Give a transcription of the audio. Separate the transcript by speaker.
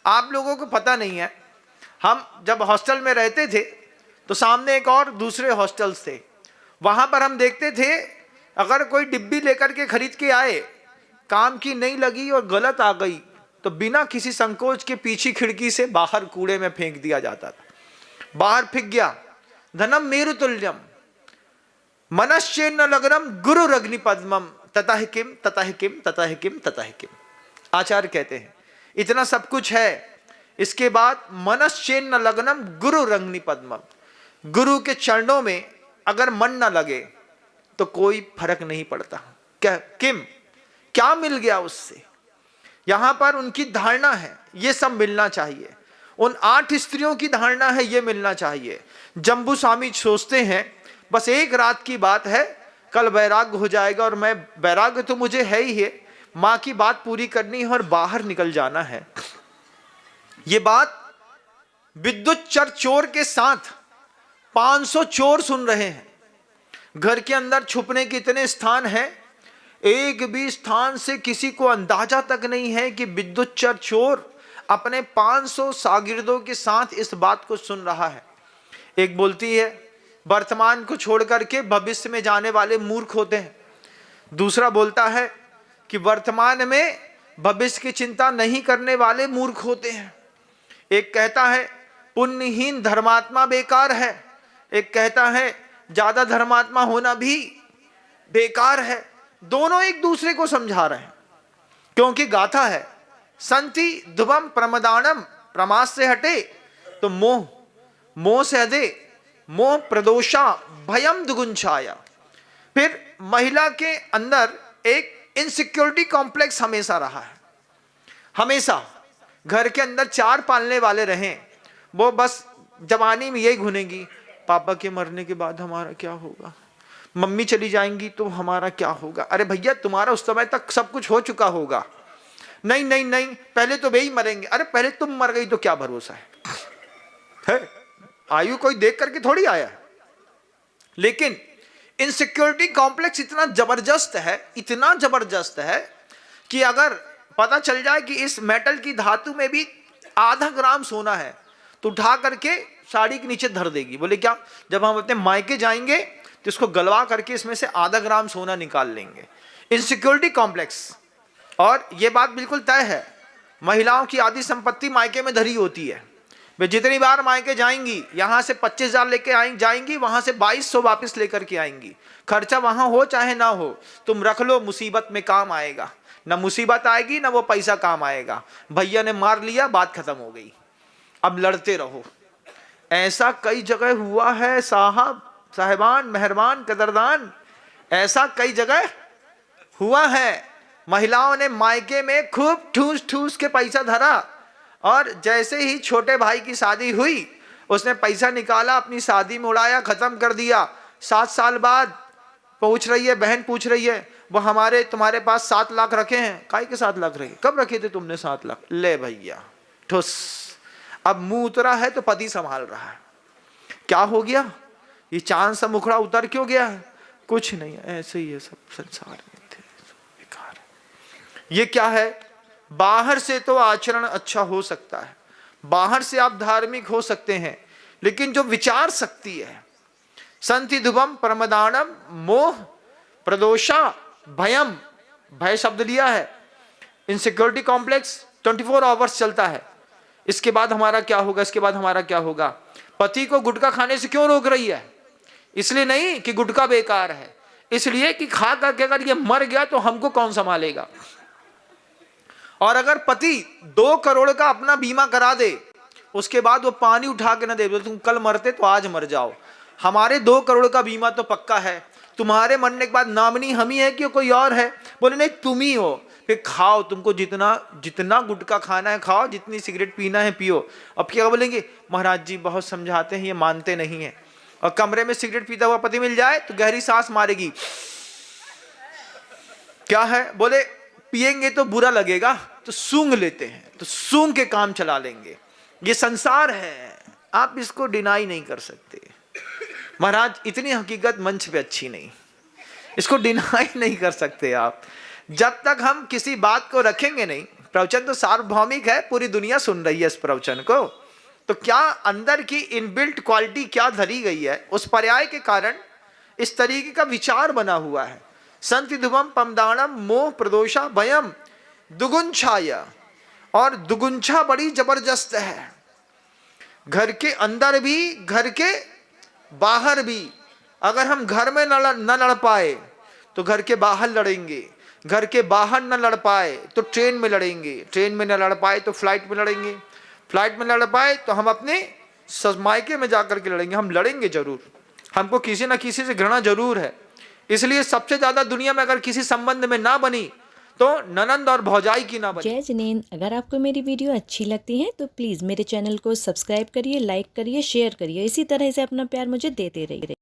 Speaker 1: आप लोगों को पता नहीं है, हम जब हॉस्टल में रहते थे तो सामने एक और दूसरे हॉस्टल्स थे, वहाँ पर हम देखते थे अगर कोई डिब्बी लेकर के खरीद के आए, काम की नहीं लगी और गलत आ गई तो बिना किसी संकोच के पीछे खिड़की से बाहर कूड़े में फेंक दिया जाता था। बाहर फेंक गया, धनम मेरु तुल्यम मनश्चेन्न लगनम गुरु रग्नि पद्मम ततः किम ततः किम ततः किम ततः किम। आचार्य कहते हैं इतना सब कुछ है, इसके बाद मनश्चेन्न लगनम गुरु रग्नि पद्मम, गुरु के चरणों में अगर मन न लगे तो कोई फर्क नहीं पड़ता। क्या किम, क्या मिल गया उससे? यहां पर उनकी धारणा है ये सब मिलना चाहिए, उन 8 स्त्रियों की धारणा है ये मिलना चाहिए। जम्बू स्वामी सोचते हैं बस एक रात की बात है, कल वैराग्य हो जाएगा, और मैं वैराग्य तो मुझे है ही है, मां की बात पूरी करनी है और बाहर निकल जाना है। ये बात विद्युत चोर के साथ 500 चोर सुन रहे हैं। घर के अंदर छुपने के इतने स्थान हैं, एक भी स्थान से किसी को अंदाजा तक नहीं है कि विद्युत चोर अपने 500 शागिर्दों के साथ इस बात को सुन रहा है। एक बोलती है वर्तमान को छोड़ करके भविष्य में जाने वाले मूर्ख होते हैं, दूसरा बोलता है कि वर्तमान में भविष्य की चिंता नहीं करने वाले मूर्ख होते हैं। एक कहता है पुण्यहीन धर्मात्मा बेकार है, एक कहता है ज्यादा धर्मात्मा होना भी बेकार है। दोनों एक दूसरे को समझा रहे हैं, क्योंकि गाथा है संति ध्रुवम प्रमदानम, प्रमाद से हटे तो मोह, मोह से हटे मोह प्रदोषा भयम दुगुंछाया। फिर महिला के अंदर एक इनसिक्योरिटी कॉम्प्लेक्स हमेशा रहा है, हमेशा घर के अंदर 4 पालने वाले रहें, वो बस जवानी में यही घुनेगी, पापा के मरने के बाद हमारा क्या होगा, मम्मी चली जाएंगी तो हमारा क्या होगा। अरे भैया तुम्हारा उस समय तक सब कुछ हो चुका होगा। नहीं नहीं नहीं, पहले तो वे ही मरेंगे। अरे पहले तुम मर गई तो क्या भरोसा है? आयु कोई देख करके थोड़ी आया है। लेकिन इनसिक्योरिटी कॉम्प्लेक्स इतना जबरदस्त है, इतना जबरदस्त है कि अगर पता चल जाए कि इस मेटल की धातु में भी आधा ग्राम सोना है तो उठा करके साड़ी के नीचे धर देगी। बोले क्या? जब हम अपने मायके जाएंगे तो इसको गलवा करके इसमें से आधा ग्राम सोना निकाल लेंगे। Insecurity complex. और यह बात बिल्कुल तय है, महिलाओं की आधी संपत्ति मायके में धरी होती है। वे जितनी बार मायके जाएंगी, यहां से 25,000 लेके जाएंगी, वहां से 2200 वापस लेकर के आएंगी। खर्चा वहां हो चाहे ना हो, तुम रख लो, मुसीबत में काम आएगा। ना मुसीबत आएगी ना वो पैसा काम आएगा। भैया ने मार लिया, बात खत्म हो गई, अब लड़ते रहो। ऐसा कई जगह हुआ है साहब, साहिबान, मेहरबान, कदरदान, ऐसा कई जगह हुआ है। महिलाओं ने मायके में खूब ठूस ठूस के पैसा धरा, और जैसे ही छोटे भाई की शादी हुई उसने पैसा निकाला, अपनी शादी में उड़ाया, खत्म कर दिया। 7 साल बाद पूछ रही है, बहन पूछ रही है, वो हमारे तुम्हारे पास 7 लाख रखे हैं। काहे के 7 लाख रखे? कब रखे थे तुमने 7 लाख? ले भैया ठुस। अब मुंह उतरा है तो पति संभाल रहा है। क्या हो गया? ये चांद सा मुखड़ा उतर क्यों गया है? कुछ नहीं, ऐसे ही है, सब संसार में थे, बेकार है। ये क्या है? बाहर से तो आचरण अच्छा हो सकता है, बाहर से आप धार्मिक हो सकते हैं, लेकिन जो विचार शक्ति है, संति ध्रुवम प्रमदानम मोह प्रदोषा भयम, भय शब्द लिया है। इनसिक्योरिटी कॉम्प्लेक्स 24 आवर्स चलता है। इसके बाद हमारा क्या होगा, इसके बाद हमारा क्या होगा? पति को गुटखा खाने से क्यों रोक रही है? इसलिए नहीं कि गुटखा बेकार है, इसलिए कि खा करके अगर ये मर गया तो हमको कौन संभालेगा। और अगर पति 2 करोड़ का अपना बीमा करा दे, उसके बाद वो पानी उठा के ना दे, तुम कल मरते तो आज मर जाओ, हमारे 2 करोड़ का बीमा तो पक्का है, तुम्हारे मरने के बाद नामनी हम ही है कि कोई और है? बोले नहीं, तुम ही हो। फिर खाओ, तुमको जितना गुटखा खाना है खाओ, जितनी सिगरेट पीना है पियो। अब क्या बोलेंगे? महाराज जी बहुत समझाते हैं, ये मानते नहीं है। और कमरे में सिगरेट पीता हुआ पति मिल जाए तो गहरी सांस मारेगी। क्या है? बोले पिएंगे तो बुरा लगेगा, तो सूंघ लेते हैं, तो सूंघ के काम चला लेंगे। ये संसार है, आप इसको डिनाई नहीं कर सकते। महाराज इतनी हकीकत मंच पे अच्छी नहीं, इसको डिनाई नहीं कर सकते आप। जब तक हम किसी बात को रखेंगे नहीं, प्रवचन तो सार्वभौमिक है, पूरी दुनिया सुन रही है इस प्रवचन को। तो क्या अंदर की इनबिल्ट क्वालिटी क्या धरी गई है, उस पर्याय के कारण इस तरीके का विचार बना हुआ है। संति धुवम पमदाणम मोह प्रदोषा भयम दुगुंछाया, और दुगुंछा बड़ी जबरदस्त है। घर के अंदर भी, घर के बाहर भी। अगर हम घर में न लड़ पाए तो घर के बाहर लड़ेंगे, घर के बाहर न लड़ पाए तो ट्रेन में लड़ेंगे, ट्रेन में न लड़ पाए तो फ्लाइट में लड़ेंगे, फ्लाइट में लड़ पाए तो हम अपने मायके में जाकर के लड़ेंगे। हम लड़ेंगे जरूर, हमको किसी ना किसी से घृणा जरूर है। इसलिए सबसे ज्यादा दुनिया में अगर किसी संबंध में ना बनी तो ननंद और भौजाई की ना बनी।
Speaker 2: जय जिनेंद्र, अगर आपको मेरी वीडियो अच्छी लगती है तो प्लीज़ मेरे चैनल को सब्सक्राइब करिए, लाइक करिए, शेयर करिए। इसी तरह से अपना प्यार मुझे देते रहिए।